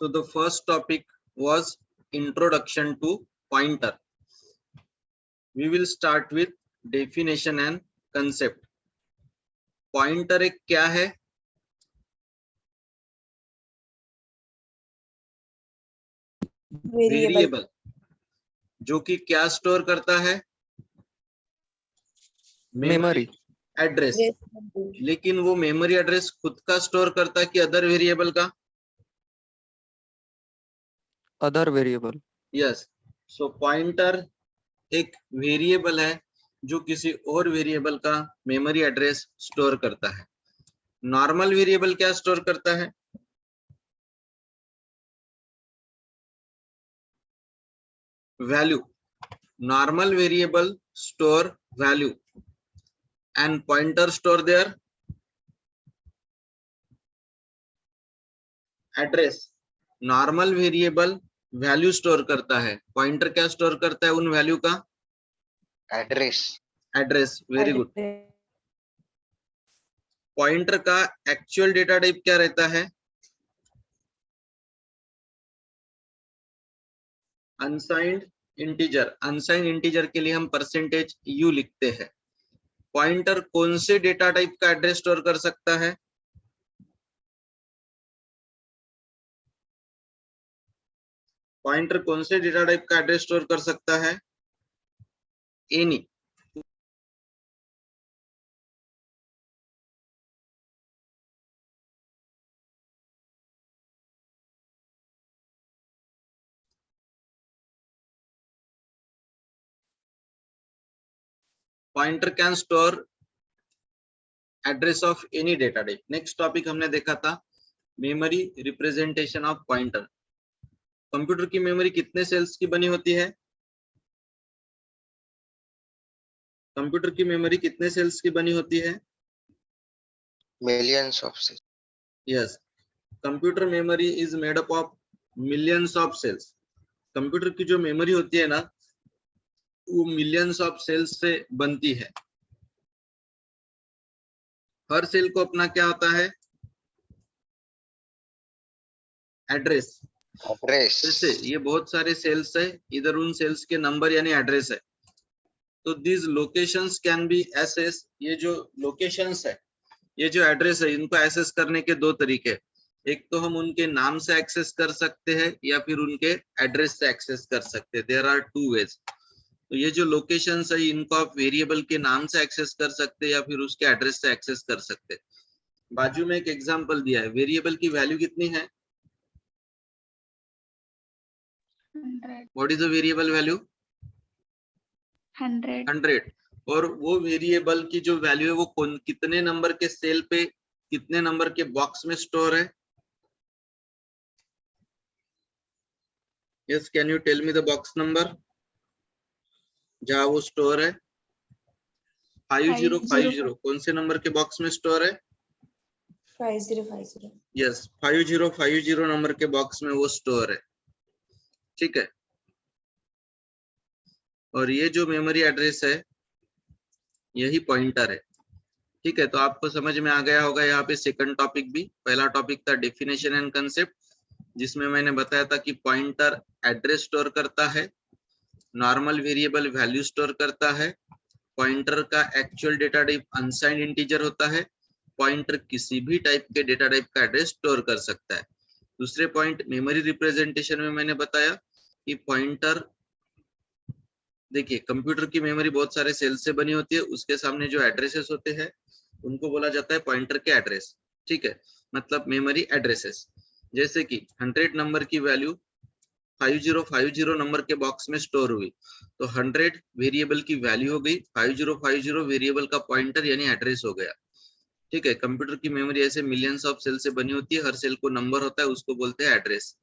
So the first topic was introduction to pointer. We will start with definition and concept. Pointer एक क्या है? Variable, जो कि क्या स्टोर करता है? Memory address. लेकिन वो मेमोरी एड्रेस खुद का स्टोर करता है कि अदर वेरिएबल का? Other variable. यस। सो पॉइंटर एक वेरिएबल है जो किसी और वेरिएबल का मेमोरी एड्रेस स्टोर करता है। नॉर्मल वेरिएबल क्या स्टोर करता है? Value. Normal variable store value and pointer store their address. Normal variable value store करता है, पॉइंटर क्या स्टोर करता है? उन वैल्यू का address. Address. Very good. Pointer का एक्चुअल डेटा टाइप क्या रहता है? Unsigned integer. अनसाइंड इंटीजर के लिए हम परसेंटेज यू लिखते हैं। पॉइंटर कौन से डेटा टाइप का एड्रेस स्टोर कर सकता है? पॉइंटर कौन से डेटा टाइप का एड्रेस स्टोर कर सकता है? Any. Pointer can store address of any data type. Next topic हमने देखा था memory representation of pointer. Computer की मेमोरी कितने सेल्स की बनी होती है? कंप्यूटर की मेमोरी कितने सेल्स की बनी होती है? Millions of cells. Yes, computer memory is made up of millions of cells. Computer की जो मेमोरी होती है ना, वो मिलियंस ऑफ सेल्स से बनती है। हर सेल को अपना क्या होता है? एड्रेस। जैसे ये बहुत सारे सेल्स है, इधर उन सेल्स के नंबर यानी एड्रेस है। तो this locations can be access. ये जो लोकेशंस है, ये जो एड्रेस है, इनको एक्सेस करने के दो तरीके। एक तो हम उनके नाम से एक्सेस कर सकते हैं या फिर उनके एड्रेस से एक्सेस कर सकते हैं। There are two ways. तो ये जो लोकेशंस है, इनको आप वेरिएबल के नाम से एक्सेस कर सकते हैं या फिर उसके एड्रेस से एक्सेस कर सकते हैं। बाजू में एक एग्जांपल दिया है। वेरिएबल की वैल्यू कितनी है? 100. What is the variable value? 100. 100। और वो वेरिएबल की जो वैल्यू है वो कितने नंबर के सेल पे, कितने नंबर के बॉक्स में स्टोर है? Yes, can you tell me the box number जहां वो स्टोर है? 5050। कौन से नंबर के बॉक्स में स्टोर है? 5050। यस, 5050 नंबर के बॉक्स में वो स्टोर है। ठीक है। और ये जो मेमोरी एड्रेस है, यही पॉइंटर है। ठीक है, तो आपको समझ में आ गया होगा। यहाँ पे सेकंड टॉपिक भी। पहला टॉपिक था डेफिनेशन एंड कंसेप्ट, जिसमें मैंने बताया था कि पॉइंटर एड्रेस स्टोर करता है, नॉर्मल वेरिएबल वैल्यू स्टोर करता है, पॉइंटर का actual data type unsigned integer होता है, पॉइंटर किसी भी टाइप के डेटा टाइप का एड्रेस स्टोर कर सकता है। दूसरे पॉइंट मेमोरी रिप्रेजेंटेशन में मैंने बताया कि पॉइंटर, देखिए कंप्यूटर की मेमोरी बहुत सारे सेल से बनी होती है, उसके सामने जो एड्रेसेस होते हैं उनको बोला जाता है पॉइंटर के एड्रेस। ठीक है, मतलब मेमोरी एड्रेसेस। जैसे कि 100 नंबर की वैल्यू 5050 नंबर के बॉक्स में स्टोर हुई, तो 100 वेरिएबल की वैल्यू हो गई, 5050 वेरिएबल का पॉइंटर यानी एड्रेस हो गया। ठीक है, कंप्यूटर की मेमोरी ऐसे मिलियंस ऑफ सेल से बनी होती है, हर सेल को नंबर होता है, उसको बोलते हैं एड्रेस।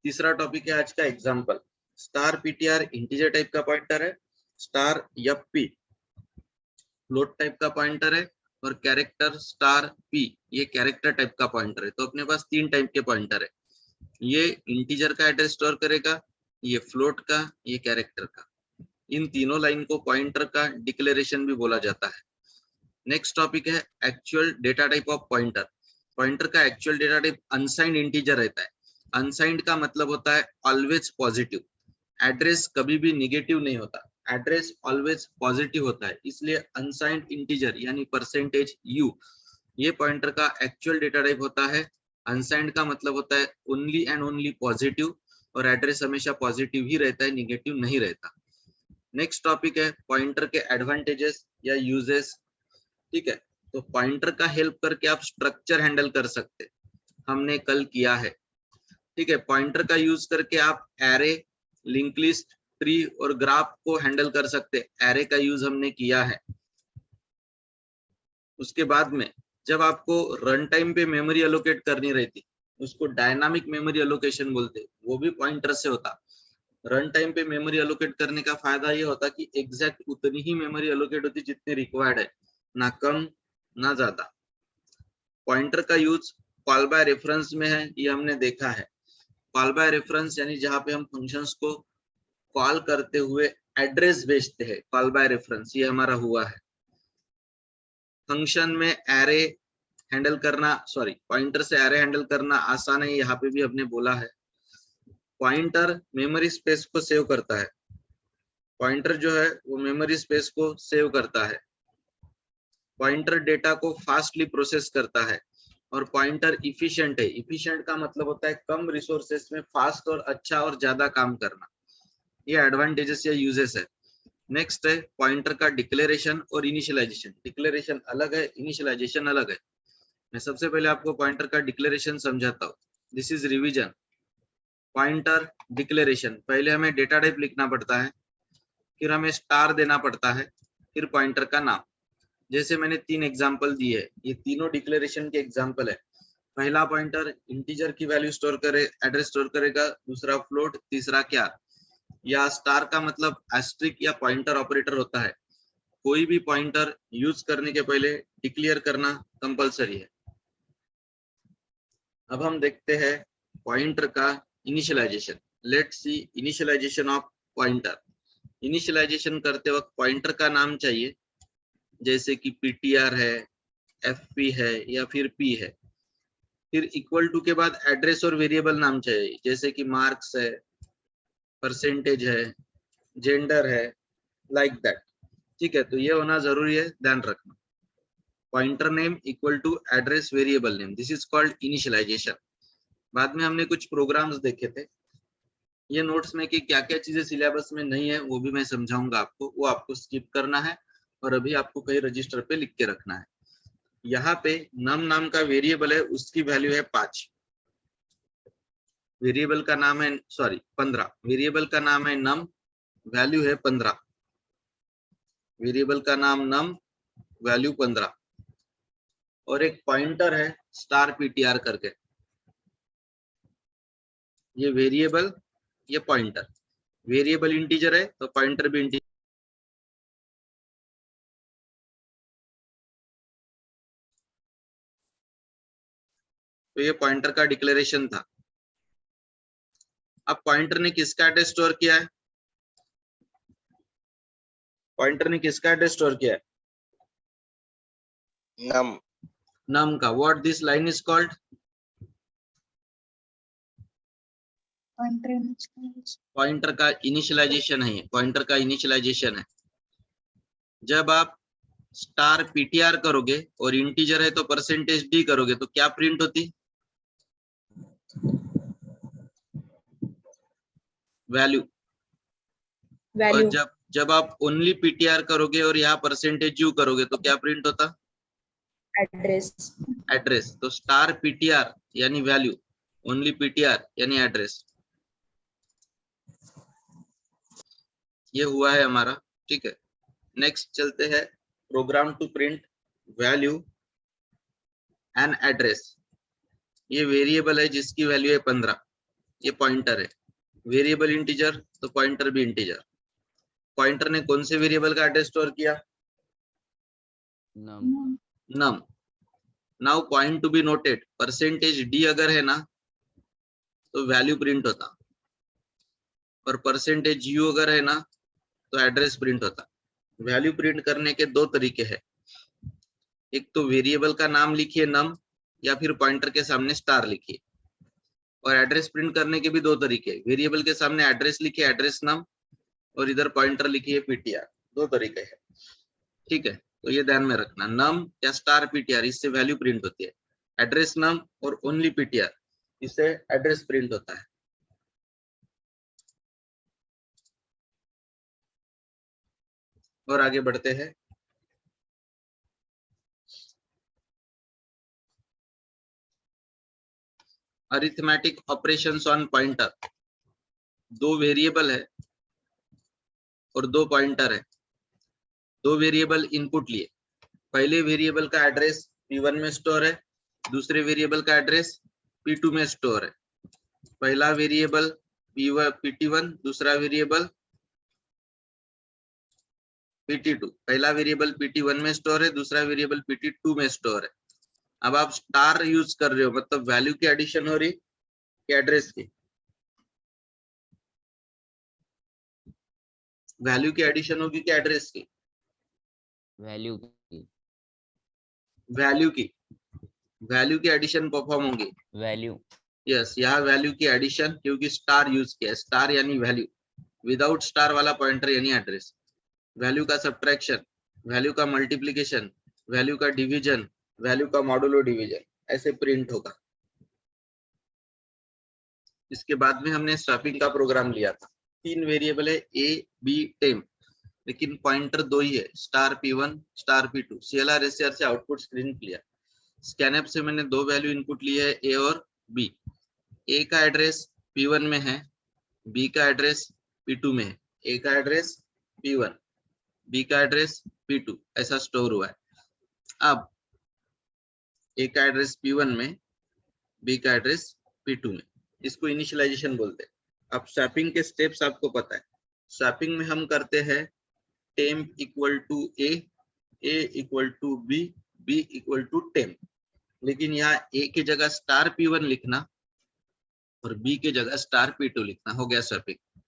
तीसरा टॉपिक है आज का example. Star PTR integer type का पॉइंटर है, स्टार एफपी फ्लोट टाइप का पॉइंटर है, और कैरेक्टर स्टार पी ये कैरेक्टर टाइप का पॉइंटर है। तो अपने पास तीन टाइप के पॉइंटर है। ये इंटीजर का एड्रेस स्टोर करेगा, ये फ्लोट का, ये कैरेक्टर का। इन तीनों लाइन को पॉइंटर का डिक्लेरेशन भी बोला जाता है। नेक्स्ट टॉपिक है actual data type of pointer. Pointer का actual data type unsigned integer रहता है। अनसाइंड का मतलब होता है ऑलवेज पॉजिटिव। एड्रेस कभी भी निगेटिव नहीं होता, एड्रेस ऑलवेज पॉजिटिव होता है, इसलिए अनसाइंड इंटीजर यानी परसेंटेज यू ये पॉइंटर का एक्चुअल डेटा टाइप होता है। अनसाइंड का मतलब होता है ओनली एंड ओनली पॉजिटिव, और एड्रेस हमेशा पॉजिटिव ही रहता है, निगेटिव नहीं रहता। नेक्स्ट टॉपिक है पॉइंटर के एडवांटेजेस या यूजेस। ठीक है, तो पॉइंटर का हेल्प करके आप स्ट्रक्चर हैंडल कर सकते, हमने कल किया है। ठीक है, पॉइंटर का यूज करके आप एरे, लिंक लिस्ट, ट्री और ग्राफ को हैंडल कर सकते, एरे का यूज हमने किया है। उसके बाद में जब आपको रन टाइम पे मेमोरी एलोकेट करनी रहती, उसको डायनामिक मेमोरी एलोकेशन बोलते, वो भी पॉइंटर से होता। रन टाइम पे मेमोरी एलोकेट करने का फायदा ये होता कि एग्जैक्ट उतनी ही मेमोरी एलोकेट होती जितनी रिक्वायर्ड है, ना कम ना ज्यादा। पॉइंटर का यूज कॉल बाय रेफरेंस में है, ये हमने देखा है। कॉल बाय रेफरेंस यानी जहाँ पे हम फंक्शंस को कॉल करते हुए एड्रेस भेजते हैं, कॉल बाय रेफरेंस ये हमारा हुआ है। फंक्शन में एरे हैंडल करना, सॉरी पॉइंटर से एरे हैंडल करना आसान है, यहाँ पे भी हमने बोला है। पॉइंटर मेमोरी स्पेस को सेव करता है, पॉइंटर जो है वो मेमोरी स्पेस को सेव करता है। पॉइंटर डेटा को फास्टली प्रोसेस करता है, और पॉइंटर इफिशिएंट है। इफिशिएंट का मतलब होता है कम रिसोर्सेस में फास्ट और अच्छा और ज्यादा काम करना। ये एडवांटेजेस या यूजेस है। नेक्स्ट है पॉइंटर का डिक्लेरेशन और इनिशियलाइजेशन। डिक्लेरेशन अलग है, इनिशियलाइजेशन अलग है। मैं सबसे पहले आपको पॉइंटर का डिक्लेरेशन समझाता हूँ। This is revision. Pointer declaration, पहले हमें डेटा टाइप लिखना पड़ता है, फिर हमें स्टार देना पड़ता है, फिर पॉइंटर का नाम। जैसे मैंने 3 एग्जांपल दिए, ये तीनों डिक्लेरेशन के एग्जांपल है। पहला पॉइंटर इंटीजर की वैल्यू स्टोर करे, एड्रेस स्टोर करेगा, दूसरा फ्लोट, तीसरा क्या। या स्टार का मतलब एस्ट्रिक या पॉइंटर ऑपरेटर होता है। कोई भी पॉइंटर यूज करने के पहले डिक्लेयर करना कंपलसरी है। अब हम देखते हैं पॉइंटर का initialization. Let's see initialization of pointer. Initialization करते वक्त पॉइंटर का नाम चाहिए, जैसे कि ptr है, fp है या फिर p है। फिर इक्वल टू के बाद एड्रेस और वेरिएबल नाम चाहिए, जैसे कि मार्क्स है, परसेंटेज है, जेंडर है, लाइक दैट। ठीक है, तो ये होना जरूरी है, ध्यान रखना। Pointer name equal to address variable name, this is called initialization. बाद में हमने कुछ प्रोग्राम्स देखे थे, ये नोट्स में कि क्या क्या चीजें सिलेबस में नहीं है वो भी मैं समझाऊंगा आपको, वो आपको स्किप करना है और अभी आपको कहीं रजिस्टर पे लिख के रखना है। यहाँ पे नम नाम का वेरिएबल है, उसकी वैल्यू है 5। वेरिएबल का नाम है 15। वेरिएबल का नाम है नम, वैल्यू है 15। वेरिएबल का नाम नम, वैल्यू 15। और एक पॉइंटर है स्टार पीटीआर करके, ये वेरिएबल, ये पॉइंटर। वेरिएबल इंटीजर है तो पॉइंटर भी इंटीजर। तो ये पॉइंटर का डिक्लेरेशन था। अब पॉइंटर ने किसका एड्रेस स्टोर किया है? पॉइंटर ने किसका एड्रेस स्टोर किया है? num, नम का। What this line is called? Pointer का इनिशियलाइजेशन है, पॉइंटर का इनिशियलाइजेशन है। जब आप स्टार पीटीआर करोगे और इंटीजर है तो परसेंटेज डी करोगे तो क्या प्रिंट होती? वैल्यू। और जब आप ओनली पीटीआर करोगे और यहाँ परसेंटेज यू करोगे तो क्या प्रिंट होता? एड्रेस। एड्रेस। तो स्टार पीटीआर यानी वैल्यू, ओनली पीटीआर यानी एड्रेस। ये हुआ है हमारा। ठीक है, नेक्स्ट चलते हैं program to print value and address. ये वेरिएबल है जिसकी वैल्यू है 15, ये पॉइंटर है। वेरिएबल इंटीजर तो पॉइंटर भी इंटीजर। पॉइंटर ने कौन से वेरिएबल का एड्रेस स्टोर किया? Num. Now point to be noted, percentage D अगर है ना तो वैल्यू प्रिंट होता, और परसेंटेज यू अगर है ना तो एड्रेस प्रिंट होता। वैल्यू प्रिंट करने के 2 तरीके हैं, एक तो वेरिएबल का नाम लिखिए नम, या फिर पॉइंटर के सामने स्टार लिखिए। और एड्रेस प्रिंट करने के भी दो तरीके, वेरिएबल के सामने एड्रेस लिखिए, एड्रेस नाम, और इधर पॉइंटर लिखिए पीटीआर, दो तरीके हैं, ठीक है। तो ये ध्यान में रखना, नम या स्टार पीटीआर इससे वैल्यू प्रिंट होती है, एड्रेस नम और ओनली पीटीआर इससे एड्रेस प्रिंट होता है। और आगे बढ़ते हैं। अरिथमेटिक ऑपरेशंस ऑन पॉइंटर, दो वेरिएबल है और दो पॉइंटर है, दो वेरिएबल इनपुट लिए, पहले वेरिएबल का एड्रेस P1 में स्टोर है, दूसरे वेरिएबल का एड्रेस P2 में स्टोर है। पहला वेरिएबल PT1, दूसरा वेरिएबल PT2, पहला वेरिएबल PT1 में स्टोर है, दूसरा वेरिएबल PT2 में स्टोर है। अब आप स्टार यूज कर रहे हो, मतलब वैल्यू की एडिशन हो रही कि एड्रेस की, वैल्यू की एडिशन होगी कि एड्रेस की, वैल्यू की, वैल्यू की एडिशन परफॉर्म होगी, वैल्यू, यस यहाँ वैल्यू की एडिशन, क्योंकि स्टार यूज किया, स्टार यानी वैल्यू, विदाउट स्टार वाला पॉइंटर यानी एड्रेस, वैल्यू का सब्ट्रैक्शन, वैल्यू का मल्टीप्लिकेशन, वैल्यू का डिवीजन, वैल्यू का मॉडुलो डिवीजन, ऐसे प्रिंट होगा। इसके बाद में हमने स्वैपिंग का प्रोग्राम लिया था, तीन वेरिएबल है A, B, टेम, लेकिन पॉइंटर दो ही है, star P1, star P2। CLR SCR से आउटपुट स्क्रीन क्लियर। स्कैनएप से मैंने दो वैल्यू इनपुट ली है, A और B। A का एड्रेस P1 में है, B का एड्रेस P2 में है, A का एड्रेस P1, B का एड्रेस P2, ऐसा स्टोर हुआ है। अब A का एड्रेस P1 में, B का एड्रेस P2 में, इसको इनिशियलाइजेशन बोलते हैं। अब स्वैपिंग के स्टेप्स आपको पता है, स्वैपिंग में हम करते हैं temp equal to A equal to B equal to temp, लेकिन यहाँ A की जगह स्टार P1 लिखना और B की जगह स्टार P2 लिखना, हो गया स्वैपिंग।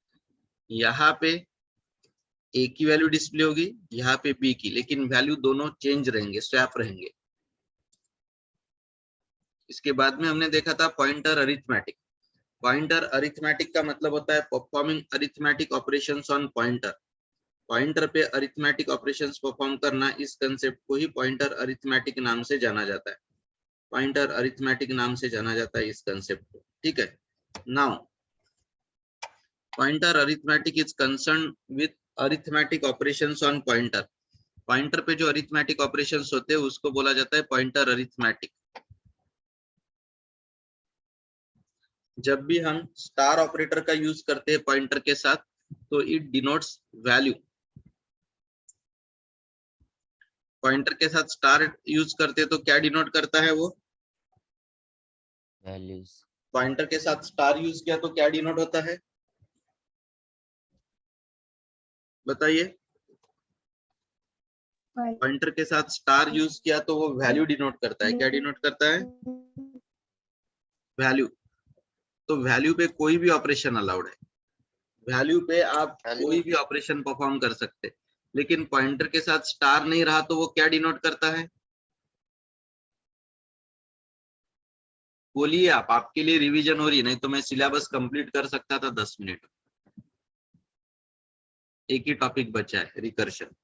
यहाँ पे A की वैल्यू डिस्प्ले होगी, यहाँ पे B की, लेकिन वैल्यू दोनों चेंज रहेंगे, स्वैप रहेंगे। इसके बाद में हमने देखा था पॉइंटर अरिथमेटिक। पॉइंटर अरिथमेटिक का मतलब होता है performing arithmetic operations on pointer, pointer पे अरिथमेटिक ऑपरेशंस परफॉर्म करना, इस कंसेप्ट को ही पॉइंटर अरिथमेटिक नाम से जाना जाता है, पॉइंटर अरिथमेटिक नाम से जाना जाता है इस कंसेप्ट को, ठीक है। Now pointer arithmetic is concern with arithmetic operations on pointer, pointer पे जो अरिथमेटिक ऑपरेशंस होते हैं उसको बोला जाता है पॉइंटर अरिथमेटिक। जब भी हम स्टार ऑपरेटर का यूज करते हैं पॉइंटर के साथ, तो इट डिनोट्स वैल्यू, पॉइंटर के साथ स्टार यूज करते हैं तो क्या डिनोट करता है वो, वैल्यूज, पॉइंटर के साथ स्टार यूज किया तो क्या डिनोट होता है, बताइए। पॉइंटर के साथ स्टार यूज किया तो वो वैल्यू डिनोट करता है, क्या डिनोट करता है, वैल्यू। तो वैल्यू पे कोई भी ऑपरेशन अलाउड है, वैल्यू पे आप कोई भी ऑपरेशन परफॉर्म कर सकते, लेकिन पॉइंटर के साथ स्टार नहीं रहा तो वो क्या डिनोट करता है, बोलिए आप, आपके लिए रिवीजन हो रही, नहीं तो मैं सिलेबस कंप्लीट कर सकता था 10 मिनट। एक ही टॉपिक बचा है, recursion.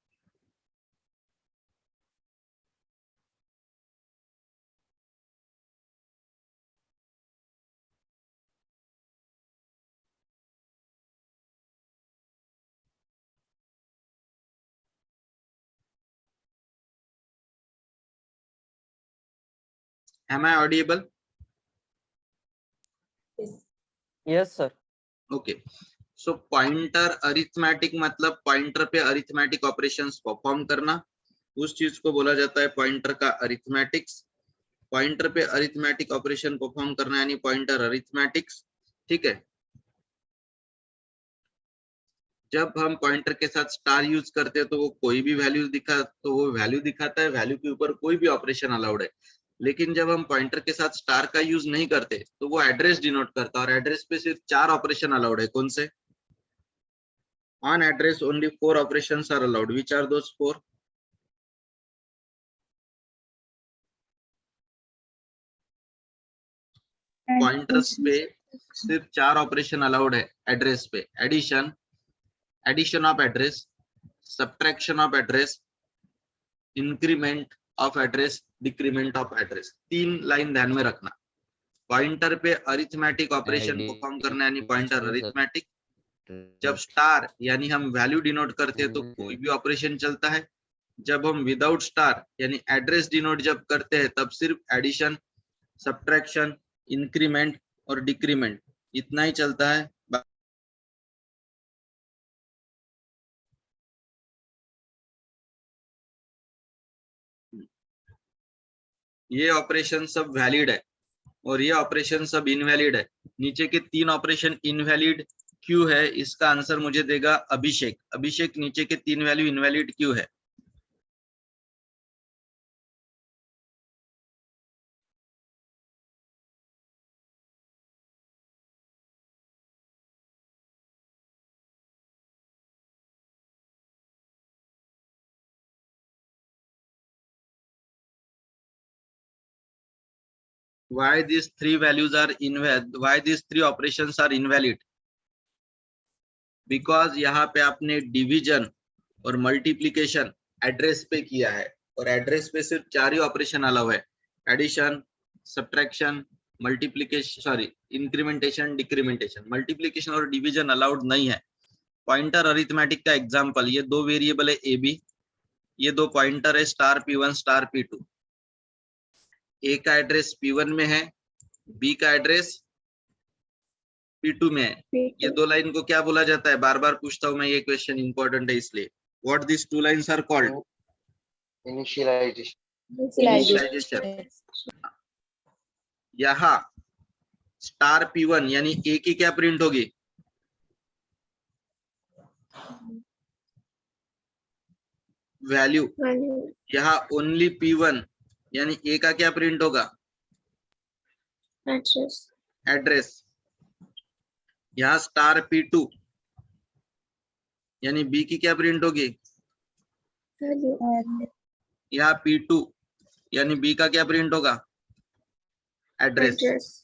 Am I audible? Yes, sir. Okay, so pointer arithmetic मतलब पॉइंटर पे अरिथमेटिक ऑपरेशंस परफॉर्म करना, उस चीज को बोला जाता है पॉइंटर का अरिथमेटिक्स। पॉइंटर पे अरिथमेटिक ऑपरेशन परफॉर्म करना यानी पॉइंटर अरिथमेटिक्स, ठीक है। जब हम पॉइंटर के साथ स्टार यूज करते हैं तो वो कोई भी वैल्यू दिखाता है, वैल्यू के ऊपर कोई भी ऑपरेशन अलाउड है। लेकिन जब हम पॉइंटर के साथ स्टार का यूज नहीं करते तो वो एड्रेस डिनोट करता है, और एड्रेस पे सिर्फ 4 ऑपरेशन अलाउड है, कौन से, on address only 4 operations are allowed, which are those 4, pointers पे सिर्फ 4 ऑपरेशन अलाउड है एड्रेस पे, addition of address, subtraction of address, increment of address, decrement of address. 3 line ध्यान में रखना। पॉइंटर पे अरिथमेटिक ऑपरेशन परफॉर्म करना यानी पॉइंटर अरिथमेटिक। जब स्टार यानी हम वैल्यू डिनोट करते हैं तो कोई भी ऑपरेशन चलता है। जब हम विदाउट स्टार यानी एड्रेस डिनोट जब करते हैं तब सिर्फ एडिशन, सब्ट्रैक्शन, इंक्रीमेंट और डिक्रीमेंट इतना ही चलता है। ये ऑपरेशन सब वैलिड है और ये ऑपरेशन सब इनवैलिड है। नीचे के 3 ऑपरेशन इनवैलिड क्यों है, इसका आंसर मुझे देगा अभिषेक। अभिषेक, नीचे के 3 वैल्यू इनवैलिड क्यों है? Why these 3 values are invalid? Why these 3 operations are invalid? Because यहाँ पे आपने डिवीजन और मल्टीप्लिकेशन एड्रेस पे किया है और एड्रेस पे सिर्फ 4 ही ऑपरेशन अलाउ है, addition, subtraction, multiplication, sorry incrementation, decrementation. Multiplication और डिवीजन अलाउड नहीं है। पॉइंटर अरिथमेटिक का एग्जांपल, ये 2 वेरिएबल है ए बी, ये 2 पॉइंटर है स्टार P1 स्टार P2। ए का एड्रेस P1 में है, बी का एड्रेस P2 में है। ये 2 लाइन को क्या बोला जाता है? बार बार पूछता हूं मैं, ये क्वेश्चन इंपॉर्टेंट है इसलिए। What this 2 lines are called? Initialization. यहाँ स्टार P1 यानी ए की क्या प्रिंट होगी? वैल्यू। यहाँ ओनली P1 यानी ए का क्या प्रिंट होगा? एड्रेस। यहाँ स्टार P2 यानी बी की क्या प्रिंट होगी? यहाँ P2 यानी बी का क्या प्रिंट होगा? एड्रेस।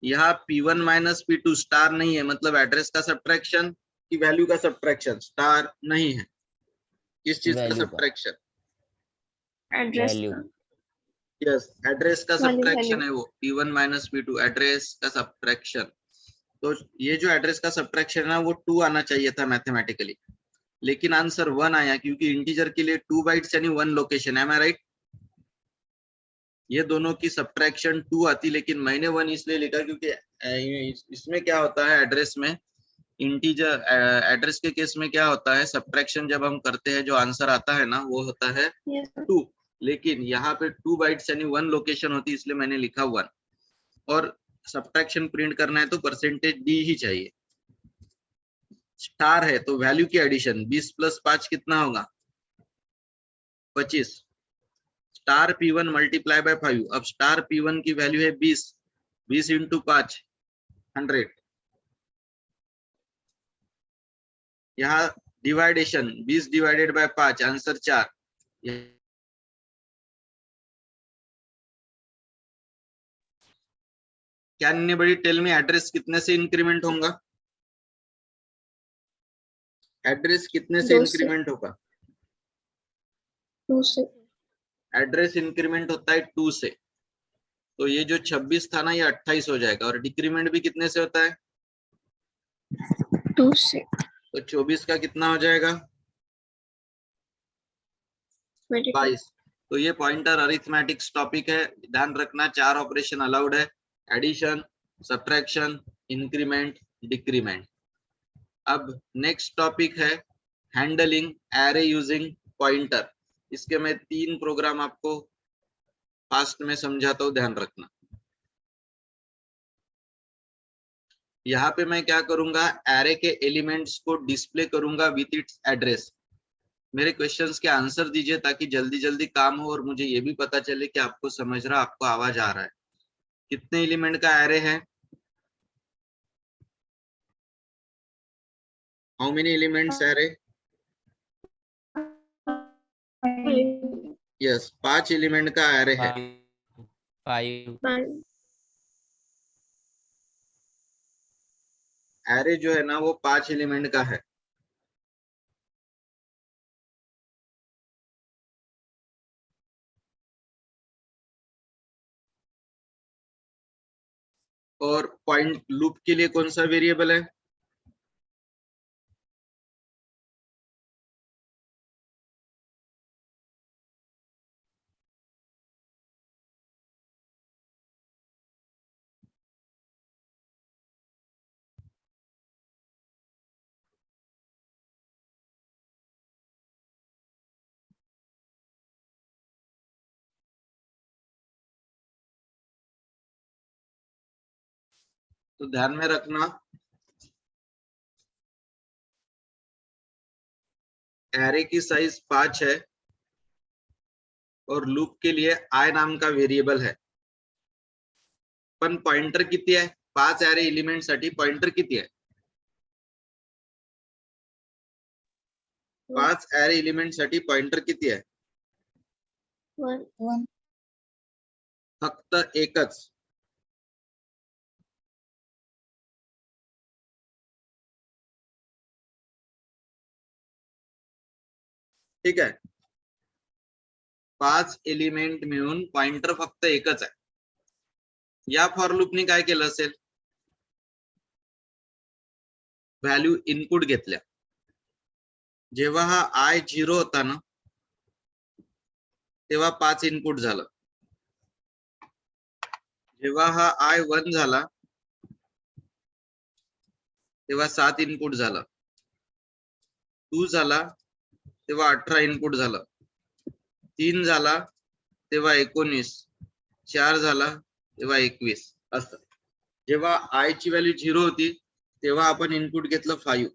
यहाँ P1 माइनस P2 स्टार नहीं है, मतलब एड्रेस का सब्ट्रैक्शन की वैल्यू का सब्ट्रैक्शन, स्टार नहीं है। किस चीज का सब्ट्रैक्शन? यस, एड्रेस का सब्ट्रैक्शन है वो, P1 माइनस P2 एड्रेस का सब्ट्रैक्शन। तो ये जो एड्रेस का सब्ट्रैक्शन है वो 2 आना चाहिए था मैथमेटिकली, लेकिन आंसर 1 आया क्योंकि इंटीजर के लिए 2 बाइट्स यानी 1 लोकेशन। एम आई राइट? ये दोनों की सब्ट्रैक्शन 2 आती, लेकिन मैंने 1 इसलिए लिखा क्योंकि इसमें क्या होता है एड्रेस में, इंटीजर एड्रेस के केस में क्या होता है, सब्ट्रैक्शन जब हम करते हैं जो आंसर आता है ना वो होता है 2, लेकिन यहाँ पे 2 बाइट्स यानी 1 लोकेशन होती है, इसलिए मैंने लिखा 1। और सब्ट्रैक्शन प्रिंट करना है तो परसेंटेज डी ही चाहिए। स्टार है तो वैल्यू की एडिशन, 20 + 5 कितना होगा? 25। Star P1 multiply by 5। अब स्टार P1 की वैल्यू है 20, 20 × 5 100। यहाँ division 20 divided by 5 answer 4। Can anybody tell me address कितने से इंक्रीमेंट होगा? एड्रेस कितने से इंक्रीमेंट होगा? 2 से। एड्रेस इंक्रीमेंट होता है 2 से, तो ये जो 26 था ना ये 28 हो जाएगा। और डिक्रीमेंट भी कितने से होता है? 2 से। तो 24 का कितना हो जाएगा? 22। तो ये पॉइंटर अरिथमेटिक्स टॉपिक है, ध्यान रखना 4 ऑपरेशन अलाउड है, एडिशन, सब्ट्रैक्शन, इंक्रीमेंट, डिक्रीमेंट। अब नेक्स्ट टॉपिक है हैंडलिंग एरे यूजिंग पॉइंटर। इसके मैं 3 प्रोग्राम आपको फास्ट में समझाता हूँ, ध्यान रखना। यहाँ पे मैं क्या करूंगा, एरे के एलिमेंट्स को डिस्प्ले करूंगा विथ इट्स एड्रेस। मेरे क्वेश्चंस के आंसर दीजिए ताकि जल्दी जल्दी काम हो और मुझे ये भी पता चले कि आपको समझ रहा, आपको आवाज आ रहा है। कितने एलिमेंट का एरे है? How many elements array? Yes, 5 element का एरे है। 5। एरे जो है ना वो 5 एलिमेंट का है। और पॉइंट लूप के लिए कौन सा वेरिएबल है? तो ध्यान में रखना, एरे की साइज 5 है और लूप के लिए आई नाम का वेरिएबल है। पण पॉइंटर किती आहे? 5 एरे एलिमेंट साठी पॉइंटर किती आहे? 5 एरे एलिमेंट साठी पॉइंटर किती आहे? 1. फक्त एकच। ठीक आहे, 5 एलिमेंट मिळून पॉइंटर फक्त एकच आहे। या फॉर लूपने काय केलं असेल? व्हॅल्यू इनपुट घेतल्या। जेव्हा हा आय 0 होता ना तेव्हा 5 इनपुट झालं। जेव्हा हा आय 1 झाला तेव्हा 7 इनपुट झालं। 2 झाला तेव्हा 18 इनपुट झालं। 3 झाला तेव्हा 19, 4 झाला तेव्हा 21 असं। जेव्हा आय ची व्हॅल्यू 0 होती तेव्हा आपण इनपुट घेतलं 5।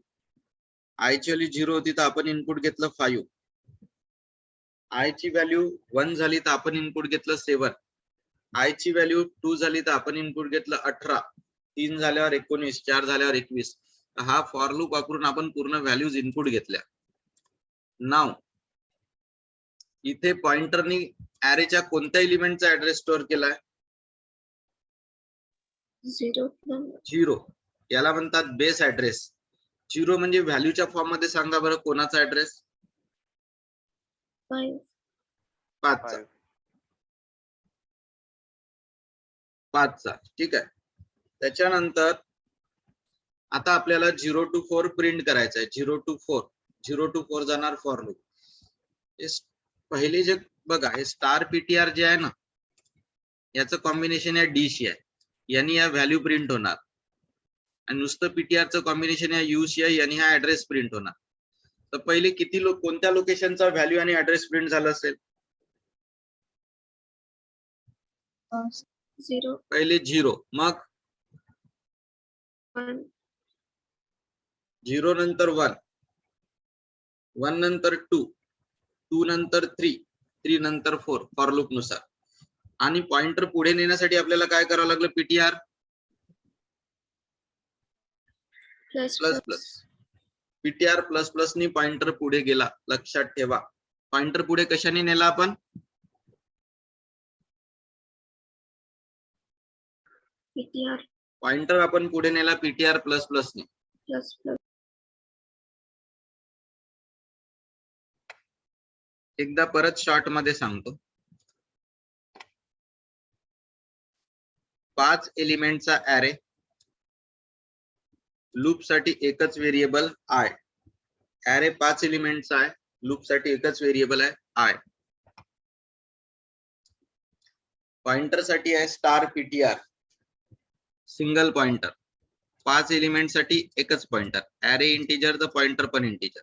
आय ची व्हॅल्यू 0 होती तर आपण इनपुट घेतलं 5। आय ची व्हॅल्यू 1 झाली तर आपण इनपुट घेतलं 7। आय ची व्हॅल्यू 2 झाली तर आपण इनपुट घेतलं 18। 3 झाल्यावर 19, 4 झाल्यावर 21। हा फॉर लूप वापरून आपण पूर्ण व्हॅल्यूज इनपुट घेतल्या। नाव इथे पॉइंटरनी एरेच्या कोणत्या एलिमेंटचा ऍड्रेस स्टोअर केलाय? 0. 0। याला म्हणतात बेस ऍड्रेस। 0 म्हणजे व्हॅल्यूच्या फॉर्म मध्ये सांगा बरं कोणाचा ऍड्रेस? 5. 5चा। 5चा, ठीक आहे। त्याच्यानंतर आता आपल्याला 0 to 4 प्रिंट करायचं आहे। 0 to 4, 0 to 4 जाणार फॉर लूप। पहिले जे बघा हे स्टार पीटीआर जे आहे ना याचं कॉम्बिनेशन या डी शी आहे, यानी या व्हॅल्यू प्रिंट होणार। आणि नुसतं पीटीआरचं कॉम्बिनेशन या यू शी आहे, यानी हा ऍड्रेस प्रिंट होणार। तर पहिले किती कोणत्या लोकेशनचा व्हॅल्यू आणि ऍड्रेस प्रिंट झाला असेल? 0. पहिले 0, मग 1. 0 नंतर 1, 1 नंतर 2, 2 नंतर 3, 3 नंतर 4 फॉर लूप नुसार। आणि पॉइंटर पुढे नेण्यासाठी आपल्याला काय करावं लागलं? PTR plus plus. PTR plus plus नी पॉइंटर पुढे गेला, लक्षात ठेवा। पॉइंटर पुढे कशाने नेला आपण? PTR पॉइंटर आपण पुढे नेला पीटीआर प्लस प्लस ने। plus. एकदा परत शॉर्ट मध्ये सांगतो। 5 एलिमेंटचा ऍरे, लूप साठी एकच व्हेरिएबल आय। ऍरे 5 एलिमेंटचा आहे, लूप साठी एकच व्हेरिएबल आहे आय। पॉइंटर साठी आहे star PTR, single pointer. 5 element साठी एकच पॉइंटर, ऍरे इंटिजर तर पॉइंटर पण इंटिजर।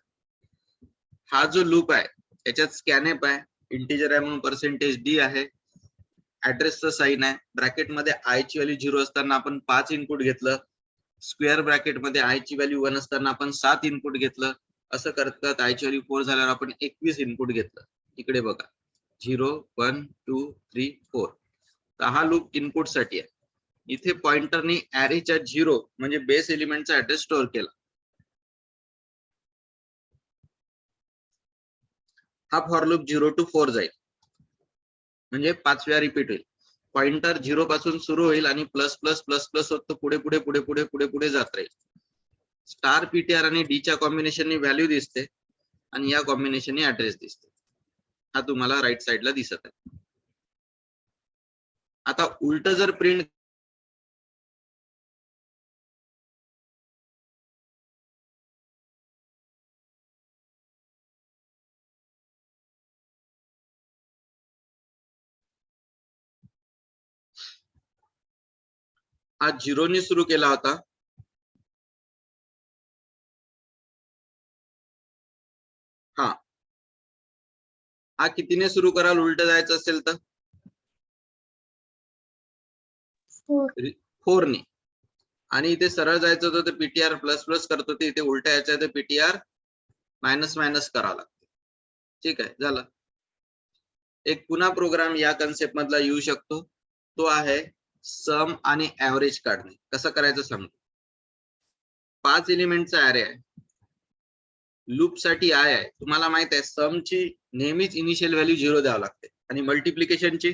हा जो लूप आहे याच्यात स्कॅनएप आहे, इंटिजर आहे म्हणून पर्सेंटेज डी आहे। ऍड्रेसचं साइन आहे, ब्रॅकेट मध्ये आय ची व्हॅल्यू 0 असताना आपण 5 इनपुट घेतलं, स्क्वेअर ब्रॅकेट मध्ये आय ची व्हॅल्यू 1 असताना आपण 7 इनपुट घेतलं। असं करतात आय ची व्हॅल्यू 4 झाल्यावर आपण 21 इनपुट घेतलं। इकडे बघा 0 1 2 3 4। तर हा लूप इनपुट साठी आहे। इथे पॉइंटरने ऍरेच्या 0 म्हणजे बेस एलिमेंटचा ऍड्रेस स्टोअर केला। हा फॉर लूप 0 to 4 जाईल, म्हणजे 5 वेळा रिपीट होईल। पॉइंटर 0 पासून सुरू होईल आणि प्लस प्लस प्लस प्लस होत पुढे पुढे पुढे पुढे पुढे पुढे जात राहील। स्टार पीटीआर आणि डी च्या कॉम्बिनेशननी व्हॅल्यू दिसते आणि या कॉम्बिनेशननी ऍड्रेस दिसते. हा तुम्हाला राईट साइडला दिसत आहे. आता उलट जर प्रिंट आज 0 ने सुरू केला होता. हा कितीने सुरू कराल उलट जायचं असेल तर 4 ने. आणि इथे सरळ जायचं होतं तर पीटीआर प्लस प्लस करत होते, इथे उलट यायचं आहे तर पीटीआर मायनस मायनस करावं लागते. ठीक आहे, झालं. एक पुन्हा प्रोग्राम या कन्सेप्ट मधला येऊ शकतो, तो आहे सम आणि ऍव्हरेज काढणे. कसं करायचं सांगतो. 5 एलिमेंटचा ऍरे आहे, लूप साठी आय आहे. तुम्हाला माहित आहे सम ची नेहमीच इनिशियल व्हॅल्यू 0 द्यावं लागते आणि मल्टिप्लिकेशनची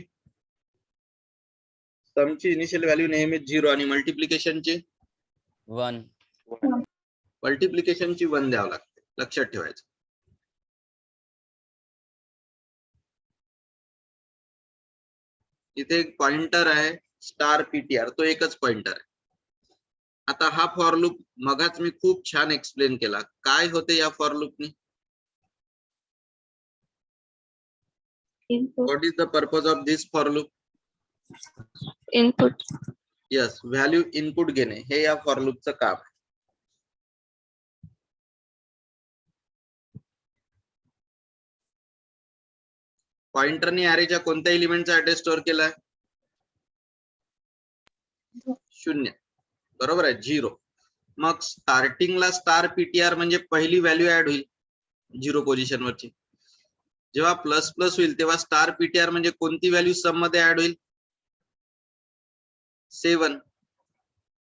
सम ची इनिशियल व्हॅल्यू नेहमीच 0 आणि मल्टिप्लिकेशनची 1. मल्टिप्लिकेशनची 1 द्यावं लागते. लक्षात ठेवायचं. इथे एक पॉइंटर आहे स्टार पीटीआर, तो एकच पॉइंटर आहे. आता हा फॉर लूप मगाच मी खूप छान एक्सप्लेन केला. काय होते या फॉर लूपनी? Input. What is the purpose of this for loop? Input. Yes, value input घेणे हे या फॉर लूपचं काम आहे. पॉइंटरने ॲरेच्या कोणत्या एलिमेंटचा ऍड्रेस स्टोअर केलाय? 0. बरोबर आहे, 0. मग स्टार्टिंगला स्टार पीटीआर म्हणजे पहिली व्हॅल्यू ऍड होईल 0 पोझिशन वरची. जेव्हा प्लस प्लस होईल तेव्हा स्टार पीटीआर म्हणजे कोणती व्हॅल्यू सम मध्ये ऍड होईल? 7.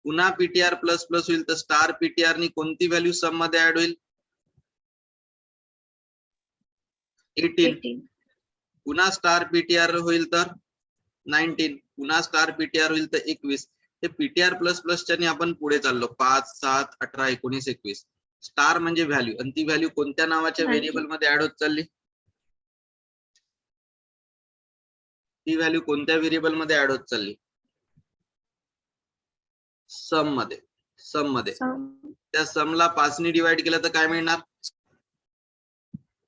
पुन्हा पीटीआर प्लस प्लस होईल तर स्टार पीटीआर नी कोणती व्हॅल्यू सम मध्ये ऍड होईल? 18. 18. पुन्हा स्टार पीटीआर होईल तर 19. पुन्हा स्टार पीटीआर होईल तर 21. हे पीटीआर प्लस प्लसच्या आपण पुढे चाललो. 5, 7, 18, 19, 21. स्टार म्हणजे व्हॅल्यू आणि ती व्हॅल्यू कोणत्या नावाच्या व्हेरिएबल मध्ये ऍड होत चालली? ती व्हॅल्यू कोणत्या व्हेरिएबल मध्ये ऍड होत चालली? सम मध्ये. सम मध्ये. Sum. त्या समला 5 ने डिवाइड केलं तर काय मिळणार?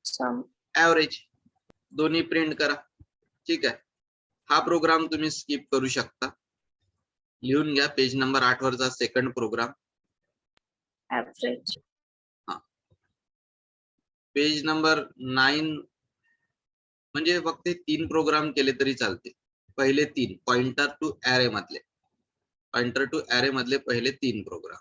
Sum. ऍव्हरेज. दोन्ही प्रिंट करा. ठीक आहे, हा प्रोग्राम तुम्ही स्किप करू शकता. लिहून घ्या पेज नंबर 8 वरचा second program. Average. Page number 9 म्हणजे फक्त 3 प्रोग्राम केले तरी चालते. पहिले 3 पॉइंटर टू ऍरे मधले, पॉइंटर टू ऍरे मधले पहिले 3 प्रोग्राम.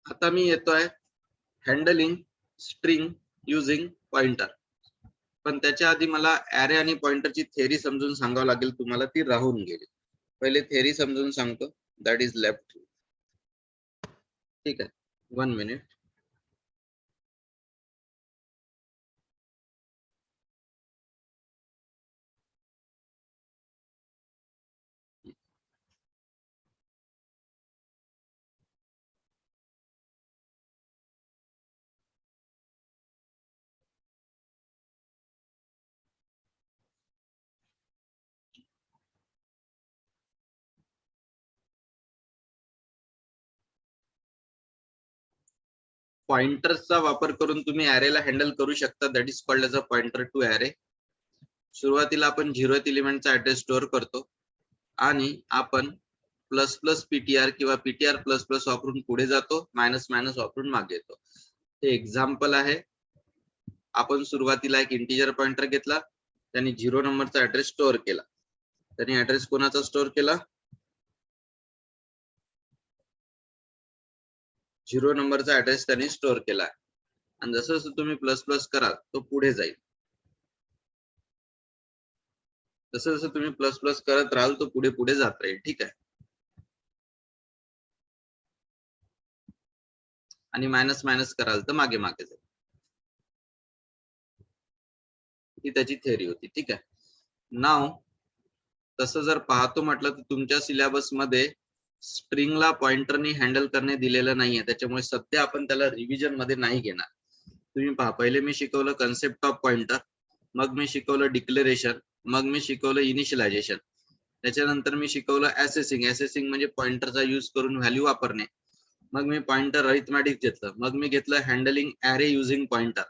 आता मी येतोय हँडलिंग स्ट्रिंग युजिंग पॉइंटर. पण त्याच्या आधी मला ऍरे आणि पॉइंटरची थेअरी समजून सांगावं लागेल तुम्हाला, ती राहून गेली. पहिले थेअरी समजून सांगतो, दॅट इज लेफ्ट. ठीक आहे, 1 मिनिट. पॉइंटर्सचा वापर करून तुम्ही ऍरेला हँडल करू शकता. That is called as a pointer to array. सुरुवातीला आपण 0th एलिमेंटचा ऍड्रेस स्टोअर करतो आणि आपण प्लस प्लस पीटीआर किंवा पीटीआर प्लस प्लस वापरून पुढे जातो, मायनस मायनस वापरून मागे येतो. हे एक्झाम्पल आहे. आपण सुरुवातीला एक इंटिजर पॉइंटर घेतला, त्यांनी 0 नंबरचा ऍड्रेस स्टोअर केला. त्यांनी ऍड्रेस कोणाचा स्टोअर केला? 0 नंबरचा ऍड्रेस त्यांनी स्टोअर केला. आणि जसं जसं तुम्ही प्लस प्लस कराल तो पुढे जाईल. जसं जसं तुम्ही प्लस प्लस करत राहाल तो पुढे पुढे जात राहील. ठीक आहे, आणि मायनस मायनस कराल तर मागे मागे जाईल. ही त्याची थेअरी होती. ठीक आहे, नाव तसं जर पाहतो म्हटलं तर तुमच्या सिलेबस मध्ये स्ट्रिंगला पॉइंटरनी हँडल करणे दिलेलं नाहीये, त्याच्यामुळे सध्या आपण त्याला रिव्हिजन मध्ये नाही घेणार. तुम्ही पहा, पहिले मी शिकवलं कन्सेप्ट ऑफ पॉइंटर, मग मी शिकवलं डिक्लेरेशन, मग मी शिकवलं इनिशियलायझेशन, त्याच्यानंतर मी शिकवलं ऍसेसिंग. ऍसेसिंग म्हणजे पॉइंटरचा यूज करून व्हॅल्यू वापरणे. मग मी पॉइंटर अरिथमॅटिक घेतलं, मग मी घेतलं हँडलिंग ऍरे युझिंग पॉइंटर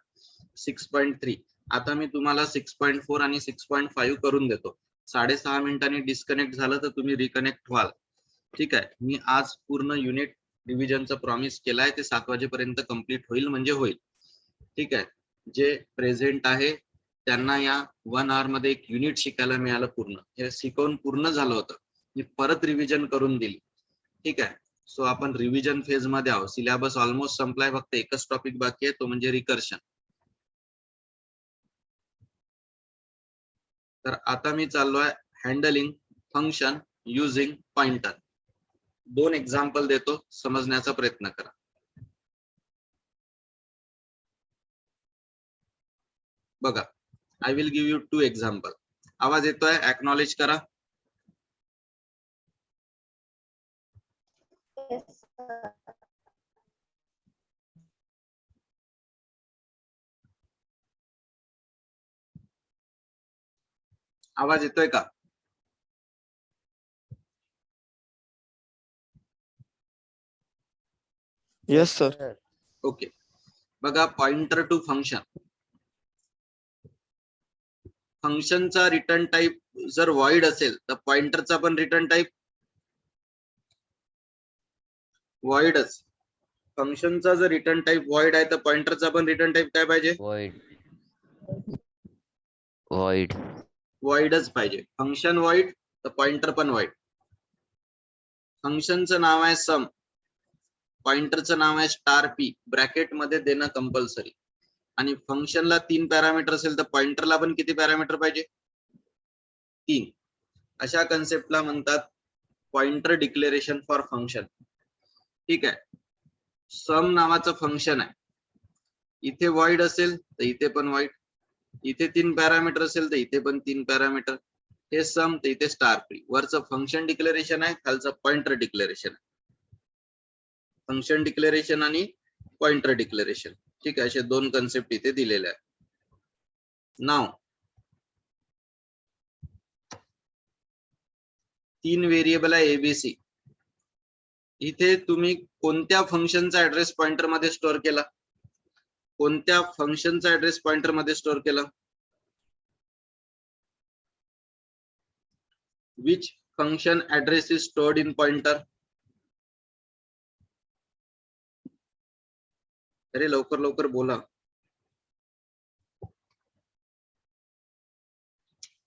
6.3. आता मी तुम्हाला 6.4 आणि 6.5 करून देतो. 6.5 मिनिटांनी डिस्कनेक्ट झालं तर तुम्ही रिकनेक्ट व्हाल. ठीक आहे, मी आज पूर्ण युनिट रिव्हिजनचं प्रॉमिस केलाय, ते 7 वाजेपर्यंत कम्प्लीट होईल म्हणजे होईल. ठीक आहे, जे प्रेझेंट आहे त्यांना या 1 आवर मध्ये एक युनिट शिकायला मिळालं पूर्ण. हे शिकवून पूर्ण झालं होतं, मी परत रिव्हिजन करून दिली. ठीक आहे, सो आपण रिव्हिजन फेज मध्ये आहोत. सिलेबस ऑलमोस्ट संपलाय, फक्त एकच टॉपिक बाकी आहे, तो म्हणजे रिकर्शन. तर आता मी चाललोय handling function using pointer. 2 example देतो, समजण्याचा प्रयत्न करा. बघा, I will give you 2 example. आवाज येतोय? ऍक्नॉलेज करा. आवाज येतोय का? Yes, sir. ओके, बघा, पॉइंटर टू फंक्शन. फंक्शनचा रिटर्न टाइप जर वॉइड असेल तर पॉइंटरचा पण रिटर्न टाइप वॉइडच. फंक्शनचा जर रिटर्न टाइप वॉइड आहे तर पॉइंटरचा पण रिटर्न टाइप काय पाहिजे? void void वॉइडच पाहिजे. फंक्शन वॉइड तर पॉइंटर पण वॉइड. फंक्शनचं नाव आहे सम, पॉइंटरचं नाव आहे स्टार पी, ब्रॅकेट मध्ये देणं कंपल्सरी. आणि फंक्शनला 3 पॅरामीटर असेल तर पॉइंटरला पण किती पॅरामीटर पाहिजे? 3. अशा कन्सेप्टला म्हणतात पॉइंटर डिक्लेरेशन फॉर फंक्शन. ठीक आहे, सम नावाचं फंक्शन आहे, इथे वॉइड असेल तर इथे पण वॉइड, इथे 3 पॅरामीटर असेल तर इथे पण 3 पॅरामीटर. हे सम तर इथे स्टार पी. वरचं फंक्शन डिक्लेरेशन आहे, खालचं पॉइंटर डिक्लेरेशन आहे. फंक्शन डिक्लेरेशन आणि पॉइंटर डिक्लेरेशन. ठीक आहे, असे 2 कन्सेप्ट इथे दिलेले आहेत. नाव 3 व्हेरिएबल आहे एबीसी. इथे तुम्ही कोणत्या फंक्शनचा ऍड्रेस पॉइंटर मध्ये स्टोअर केला? कोणत्या फंक्शनचा ऍड्रेस पॉइंटर मध्ये स्टोअर केला? Which function address is stored in pointer? अरे लवकर लवकर बोला.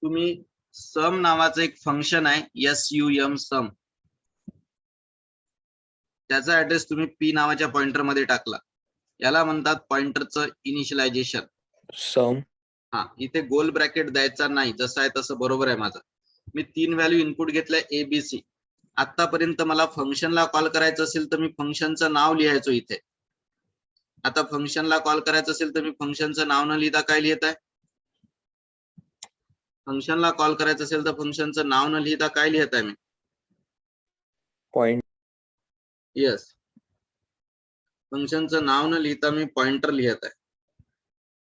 तुम्ही सम नावाचं एक फंक्शन आहे SUM सम, त्याचा ऍड्रेस तुम्ही पी नावाच्या पॉइंटर मध्ये टाकला, याला म्हणतात पॉइंटरचं इनिशियलायझेशन. Sum. हा, इथे गोल ब्रॅकेट द्यायचा नाही, जसं आहे तसं बरोबर आहे माझं. मी 3 व्हॅल्यू इनपुट घेतल्या ABC. आतापर्यंत मला फंक्शनला कॉल करायचं असेल तर मी फंक्शनचं नाव लिहायचो इथे. आता फंक्शनला कॉल करायचं असेल तर मी फंक्शनचं नाव न लिहिता काय लिहित आहे? फंक्शनला कॉल करायचं असेल तर फंक्शनचं नाव न लिहिता काय लिहित आहे मी? Point. येस, फंक्शनचं नाव न लिहिता मी पॉइंटर लिहित आहे.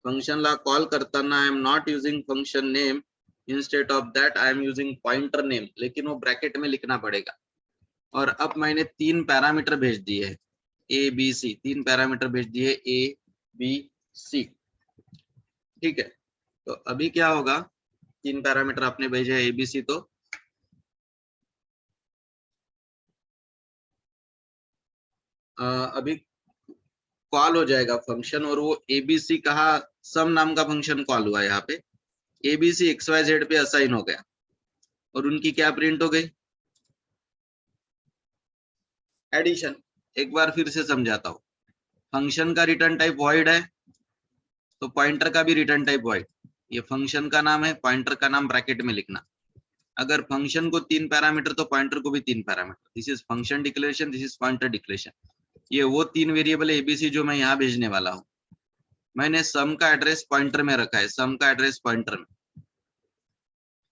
फंक्शनला कॉल करताना I am not using function name, instead of that I am using pointer name, लेकिन वो ब्रैकेट में लिखना पड़ेगा. और अब मैंने 3 पैरामीटर भेज दिए हैं ABC, 3 पैरामीटर भेज दिए ABC. ठीक है, तो अभी क्या होगा, 3 पैरामीटर आपने भेजे हैं ABC, तो अभी कॉल हो जाएगा फंक्शन, और वो ABC कहा सम नाम का फंक्शन कॉल हुआ, यहाँ पे ABC XYZ पे असाइन हो गया, और उनकी क्या प्रिंट हो गई? एडिशन. एक बार फिर से समझाता हूँ. फंक्शन का रिटर्न टाइप वॉइड है तो पॉइंटर का भी रिटर्न टाइप वॉइड. ये फंक्शन का नाम है, पॉइंटर का नाम ब्रैकेट में लिखना. अगर फंक्शन को 3 पैरामीटर तो पॉइंटर को भी 3 parameter. This is function declaration, this is pointer declaration. ये वो 3 वेरिएबल ABC जो मैं यहाँ भेजने वाला हूँ. मैंने सम का एड्रेस पॉइंटर में रखा है, सम का एड्रेस पॉइंटर में.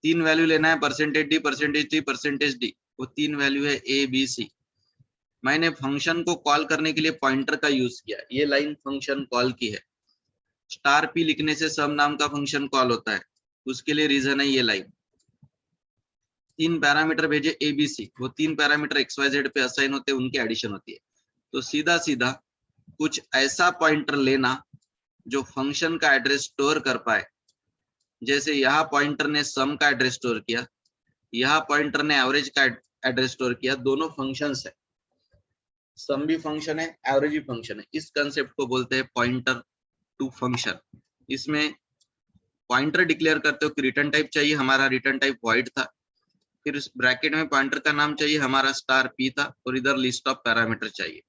तीन वैल्यू लेना है, percentage D, percentage T, percentage D, वो तीन वैल्यू है ए बी सी। मैंने फंक्शन को कॉल करने के लिए पॉइंटर का यूज किया, ये लाइन फंक्शन कॉल की है। स्टार पी लिखने से सम नाम का फंक्शन कॉल होता है, उसके लिए रीजन है ये लाइन। तीन पैरामीटर भेजे ए बी सी, वो तीन पैरामीटर एक्स वाई जेड पे असाइन होते हैं, उनकी एडिशन होती है। तो सीधा सीधा कुछ ऐसा पॉइंटर लेना जो फंक्शन का एड्रेस स्टोर कर पाए। जैसे यहाँ पॉइंटर ने सम का एड्रेस स्टोर किया, यहाँ पॉइंटर ने एवरेज का एड्रेस स्टोर किया, दोनों फंक्शंस है, सम भी फंक्शन है, एवरेज भी फंक्शन है। इस कंसेप्ट को बोलते हैं पॉइंटर टू फंक्शन। इसमें पॉइंटर डिक्लेयर करते हो कि रिटर्न टाइप चाहिए, हमारा रिटर्न टाइप वॉइड था, फिर उस ब्रैकेट में पॉइंटर का नाम चाहिए, हमारा स्टार पी था, और इधर लिस्ट ऑफ पैरामीटर चाहिए।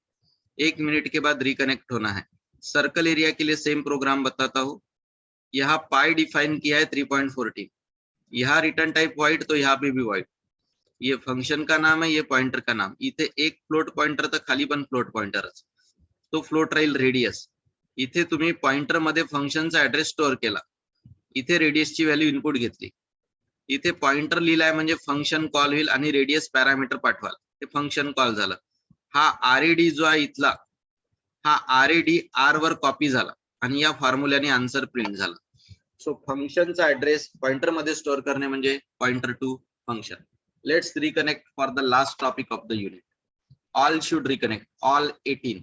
1 मिनट के बाद रिकनेक्ट होना है। सर्कल एरिया के लिए सेम प्रोग्राम बताता हूँ। यहाँ पाई डिफाइन किया है 3.14, यहाँ रिटर्न टाइप वॉइड, तो यहाँ पे भी वॉइड। ये फंक्शन का नाम है, ये पॉइंटर का नाम। इथे एक फ्लोट पॉइंटर तर खाली पण फ्लोट पॉइंटरच, तो फ्लोट राहील रेडियस। इथे तुम्ही पॉइंटर मध्ये फंक्शनचा ऍड्रेस स्टोअर केला, इथे रेडियसची व्हॅल्यू इनपुट घेतली, इथे पॉइंटर लिहिलाय म्हणजे फंक्शन कॉल होईल आणि रेडियस पॅरामीटर पाठवाल, ते फंक्शन कॉल झालं। हा आरएडी जो आहे इथला, हा आरएडी आर वर कॉपी झाला आणि या फॉर्म्युल्याने आन्सर प्रिंट झाला। सो फंक्शनचा ऍड्रेस पॉइंटर मध्ये स्टोअर करणे म्हणजे pointer to function. Let's reconnect for the last topic of the unit. All should reconnect, all 18.